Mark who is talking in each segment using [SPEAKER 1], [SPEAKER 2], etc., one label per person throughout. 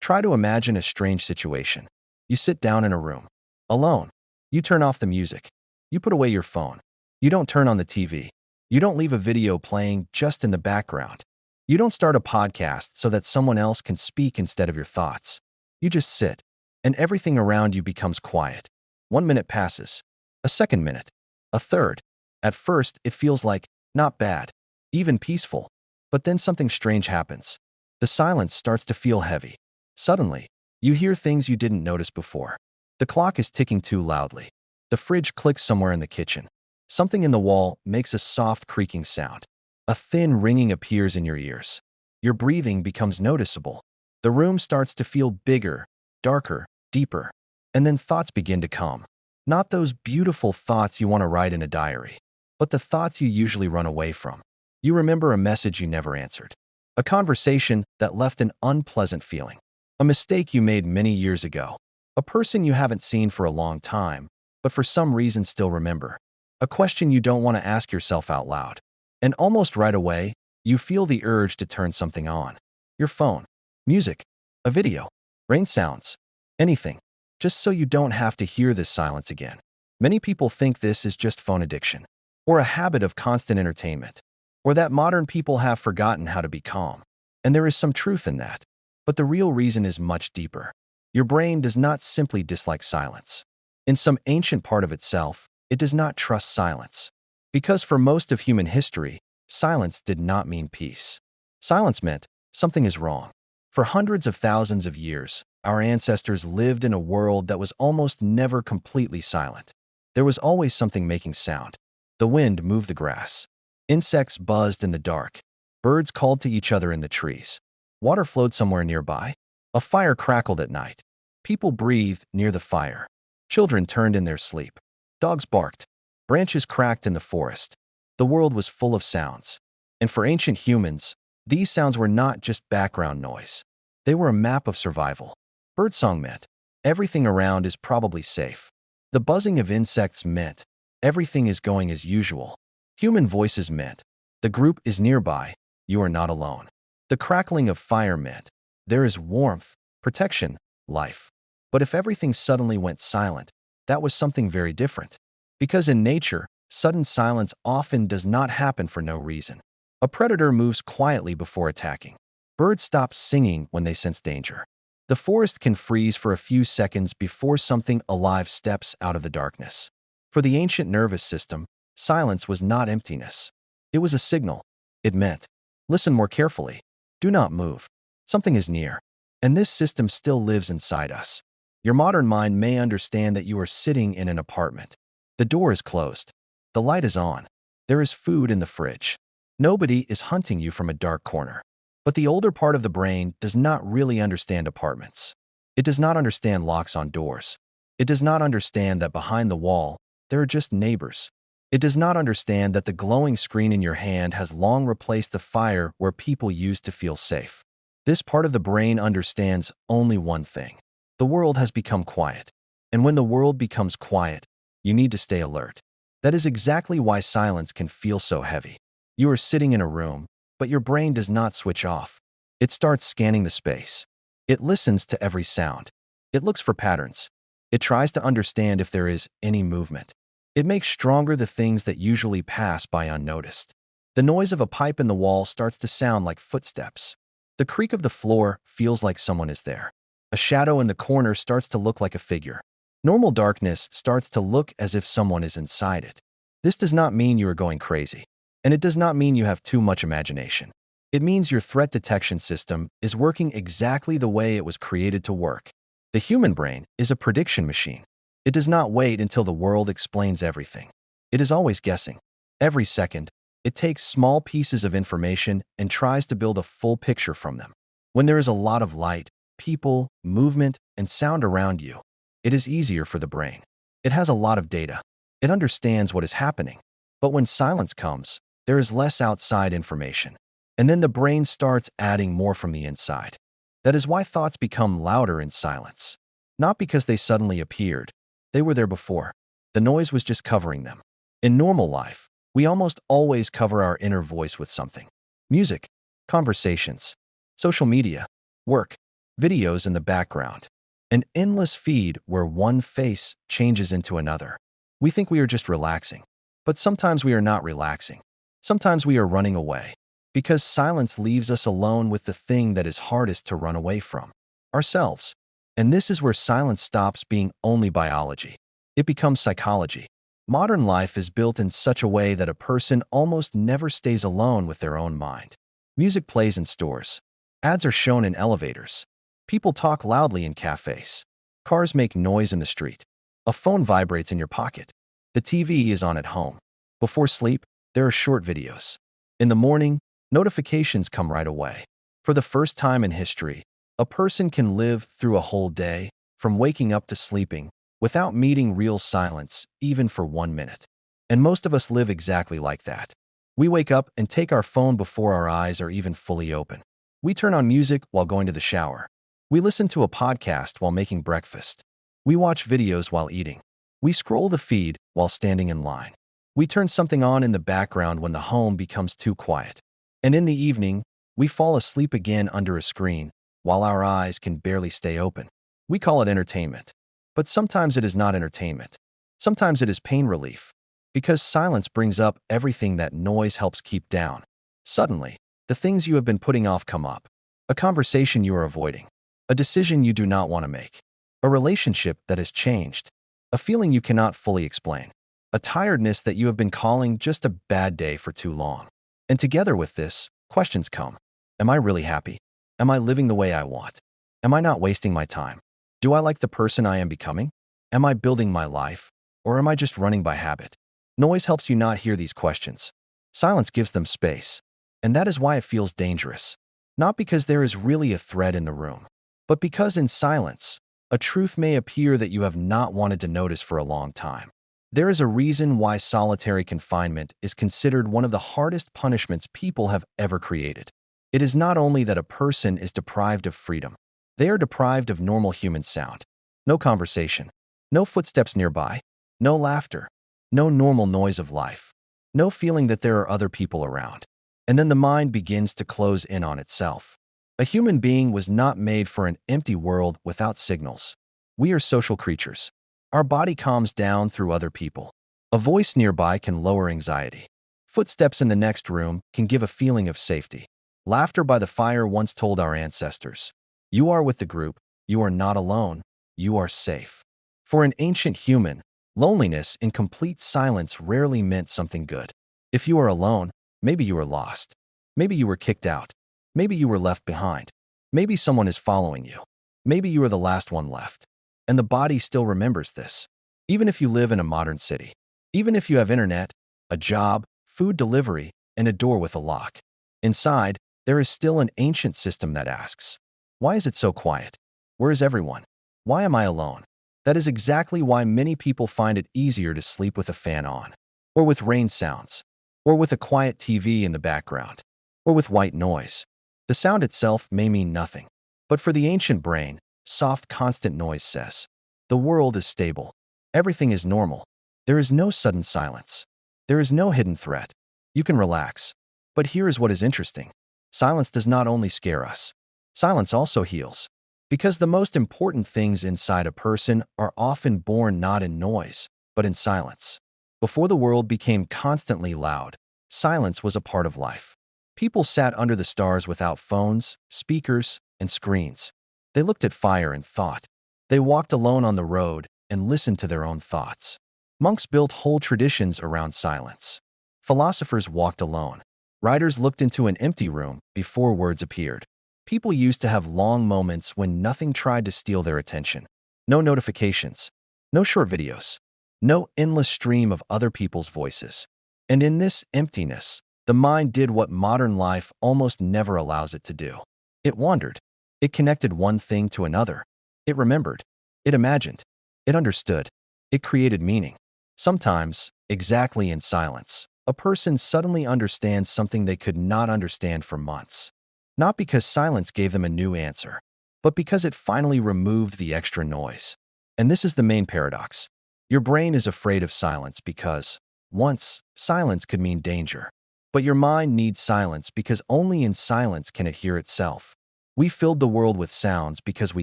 [SPEAKER 1] Try to imagine a strange situation. You sit down in a room, alone. You turn off the music. You put away your phone. You don't turn on the TV. You don't leave a video playing just in the background. You don't start a podcast so that someone else can speak instead of your thoughts. You just sit, and everything around you becomes quiet. 1 minute passes, a second minute, a third. At first, it feels like not bad, even peaceful. But then something strange happens. The silence starts to feel heavy. Suddenly, you hear things you didn't notice before. The clock is ticking too loudly. The fridge clicks somewhere in the kitchen. Something in the wall makes a soft creaking sound. A thin ringing appears in your ears. Your breathing becomes noticeable. The room starts to feel bigger, darker, deeper. And then thoughts begin to come. Not those beautiful thoughts you want to write in a diary, but the thoughts you usually run away from. You remember a message you never answered. A conversation that left an unpleasant feeling. A mistake you made many years ago. A person you haven't seen for a long time, but for some reason still remember. A question you don't want to ask yourself out loud. And almost right away, you feel the urge to turn something on. Your phone, music, a video, rain sounds, anything. Just so you don't have to hear this silence again. Many people think this is just phone addiction, or a habit of constant entertainment, or that modern people have forgotten how to be calm. And there is some truth in that. But the real reason is much deeper. Your brain does not simply dislike silence. In some ancient part of itself, it does not trust silence. Because for most of human history, silence did not mean peace. Silence meant something is wrong. For hundreds of thousands of years, our ancestors lived in a world that was almost never completely silent. There was always something making sound. The wind moved the grass. Insects buzzed in the dark. Birds called to each other in the trees. Water flowed somewhere nearby. A fire crackled at night. People breathed near the fire. Children turned in their sleep. Dogs barked. Branches cracked in the forest. The world was full of sounds. And for ancient humans, these sounds were not just background noise. They were a map of survival. Birdsong meant everything around is probably safe. The buzzing of insects meant everything is going as usual. Human voices meant the group is nearby, you are not alone. The crackling of fire meant there is warmth, protection, life. But if everything suddenly went silent, that was something very different. Because in nature, sudden silence often does not happen for no reason. A predator moves quietly before attacking. Birds stop singing when they sense danger. The forest can freeze for a few seconds before something alive steps out of the darkness. For the ancient nervous system, silence was not emptiness. It was a signal. It meant, listen more carefully. Do not move. Something is near. And this system still lives inside us. Your modern mind may understand that you are sitting in an apartment. The door is closed. The light is on. There is food in the fridge. Nobody is hunting you from a dark corner. But the older part of the brain does not really understand apartments. It does not understand locks on doors. It does not understand that behind the wall, there are just neighbors. It does not understand that the glowing screen in your hand has long replaced the fire where people used to feel safe. This part of the brain understands only one thing. The world has become quiet. And when the world becomes quiet, you need to stay alert. That is exactly why silence can feel so heavy. You are sitting in a room, but your brain does not switch off. It starts scanning the space. It listens to every sound. It looks for patterns. It tries to understand if there is any movement. It makes stronger the things that usually pass by unnoticed. The noise of a pipe in the wall starts to sound like footsteps. The creak of the floor feels like someone is there. A shadow in the corner starts to look like a figure. Normal darkness starts to look as if someone is inside it. This does not mean you are going crazy. And it does not mean you have too much imagination. It means your threat detection system is working exactly the way it was created to work. The human brain is a prediction machine. It does not wait until the world explains everything. It is always guessing. Every second, it takes small pieces of information and tries to build a full picture from them. When there is a lot of light, people, movement, and sound around you, it is easier for the brain. It has a lot of data. It understands what is happening. But when silence comes, there is less outside information. And then the brain starts adding more from the inside. That is why thoughts become louder in silence. Not because they suddenly appeared. They were there before. The noise was just covering them. In normal life, we almost always cover our inner voice with something. Music, conversations, social media, work. videos in the background, an endless feed where one face changes into another. We think we are just relaxing, but sometimes we are not relaxing. Sometimes we are running away, because silence leaves us alone with the thing that is hardest to run away from, ourselves. And this is where silence stops being only biology. It becomes psychology. Modern life is built in such a way that a person almost never stays alone with their own mind. Music plays in stores. Ads are shown in elevators. People talk loudly in cafes. Cars make noise in the street. A phone vibrates in your pocket. The TV is on at home. Before sleep, there are short videos. In the morning, notifications come right away. For the first time in history, a person can live through a whole day, from waking up to sleeping, without meeting real silence, even for 1 minute. And most of us live exactly like that. We wake up and take our phone before our eyes are even fully open. We turn on music while going to the shower. We listen to a podcast while making breakfast. We watch videos while eating. We scroll the feed while standing in line. We turn something on in the background when the home becomes too quiet. And in the evening, we fall asleep again under a screen while our eyes can barely stay open. We call it entertainment. But sometimes it is not entertainment. Sometimes it is pain relief. Because silence brings up everything that noise helps keep down. Suddenly, the things you have been putting off come up. A conversation you are avoiding. A decision you do not want to make. A relationship that has changed. A feeling you cannot fully explain. A tiredness that you have been calling just a bad day for too long. And together with this, questions come. Am I really happy? Am I living the way I want? Am I not wasting my time? Do I like the person I am becoming? Am I building my life? Or am I just running by habit? Noise helps you not hear these questions. Silence gives them space. And that is why it feels dangerous. Not because there is really a threat in the room, but because in silence, a truth may appear that you have not wanted to notice for a long time. There is a reason why solitary confinement is considered one of the hardest punishments people have ever created. It is not only that a person is deprived of freedom, they are deprived of normal human sound. No conversation, no footsteps nearby, no laughter, no normal noise of life, no feeling that there are other people around. And then the mind begins to close in on itself. A human being was not made for an empty world without signals. We are social creatures. Our body calms down through other people. A voice nearby can lower anxiety. Footsteps in the next room can give a feeling of safety. Laughter by the fire once told our ancestors, "You are with the group, you are not alone, you are safe." For an ancient human, loneliness in complete silence rarely meant something good. If you are alone, maybe you are lost. Maybe you were kicked out. Maybe you were left behind. Maybe someone is following you. Maybe you are the last one left. And the body still remembers this. Even if you live in a modern city. Even if you have internet, a job, food delivery, and a door with a lock. Inside, there is still an ancient system that asks, why is it so quiet? Where is everyone? Why am I alone? That is exactly why many people find it easier to sleep with a fan on, or with rain sounds, or with a quiet TV in the background, or with white noise. The sound itself may mean nothing, but for the ancient brain, soft, constant noise says, the world is stable. Everything is normal. There is no sudden silence. There is no hidden threat. You can relax. But here is what is interesting. Silence does not only scare us. Silence also heals. Because the most important things inside a person are often born not in noise, but in silence. Before the world became constantly loud, silence was a part of life. People sat under the stars without phones, speakers, and screens. They looked at fire and thought. They walked alone on the road and listened to their own thoughts. Monks built whole traditions around silence. Philosophers walked alone. Writers looked into an empty room before words appeared. People used to have long moments when nothing tried to steal their attention. No notifications, no short videos, no endless stream of other people's voices. And in this emptiness, the mind did what modern life almost never allows it to do. It wandered. It connected one thing to another. It remembered. It imagined. It understood. It created meaning. Sometimes, exactly in silence, a person suddenly understands something they could not understand for months. Not because silence gave them a new answer, but because it finally removed the extra noise. And this is the main paradox. Your brain is afraid of silence because, once, silence could mean danger. But your mind needs silence because only in silence can it hear itself. We filled the world with sounds because we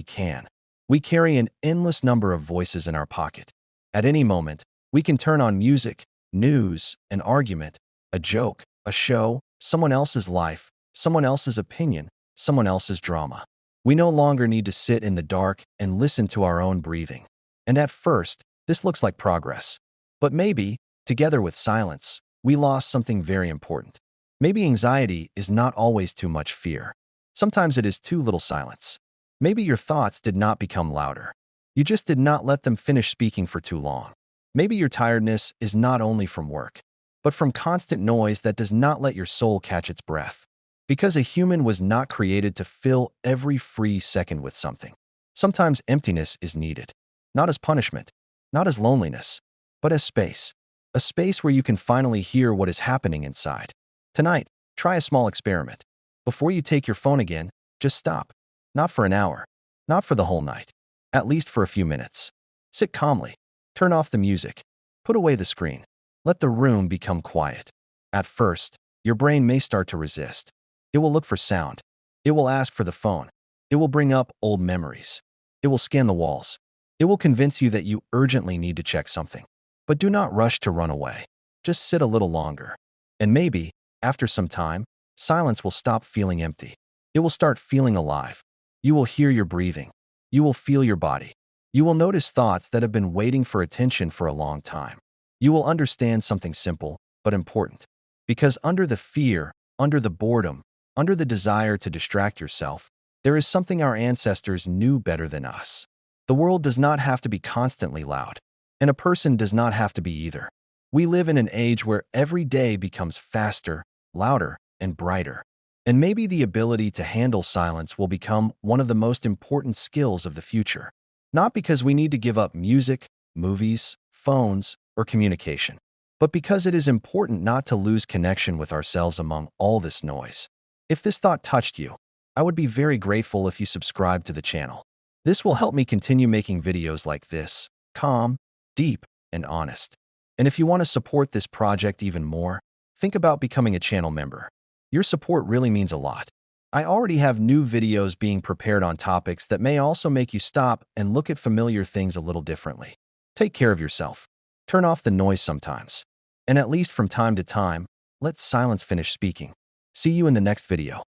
[SPEAKER 1] can. We carry an endless number of voices in our pocket. At any moment, we can turn on music, news, an argument, a joke, a show, someone else's life, someone else's opinion, someone else's drama. We no longer need to sit in the dark and listen to our own breathing. And at first, this looks like progress. But maybe, together with silence, we lost something very important. Maybe anxiety is not always too much fear. Sometimes it is too little silence. Maybe your thoughts did not become louder. You just did not let them finish speaking for too long. Maybe your tiredness is not only from work, but from constant noise that does not let your soul catch its breath. Because a human was not created to fill every free second with something. Sometimes emptiness is needed, not as punishment, not as loneliness, but as space. A space where you can finally hear what is happening inside. Tonight, try a small experiment. Before you take your phone again, just stop. Not for an hour, not for the whole night, at least for a few minutes. Sit calmly, turn off the music, put away the screen. Let the room become quiet. At first, your brain may start to resist. It will look for sound. It will ask for the phone. It will bring up old memories. It will scan the walls. It will convince you that you urgently need to check something. But do not rush to run away. Just sit a little longer. And maybe, after some time, silence will stop feeling empty. It will start feeling alive. You will hear your breathing. You will feel your body. You will notice thoughts that have been waiting for attention for a long time. You will understand something simple, but important. Because under the fear, under the boredom, under the desire to distract yourself, there is something our ancestors knew better than us. The world does not have to be constantly loud, and a person does not have to be either. We live in an age where every day becomes faster, louder, and brighter. And maybe the ability to handle silence will become one of the most important skills of the future. Not because we need to give up music, movies, phones, or communication, but because it is important not to lose connection with ourselves among all this noise. If this thought touched you, I would be very grateful if you subscribe to the channel. This will help me continue making videos like this, calm, deep, and honest. And if you want to support this project even more, think about becoming a channel member. Your support really means a lot. I already have new videos being prepared on topics that may also make you stop and look at familiar things a little differently. Take care of yourself. Turn off the noise sometimes. And at least from time to time, let silence finish speaking. See you in the next video.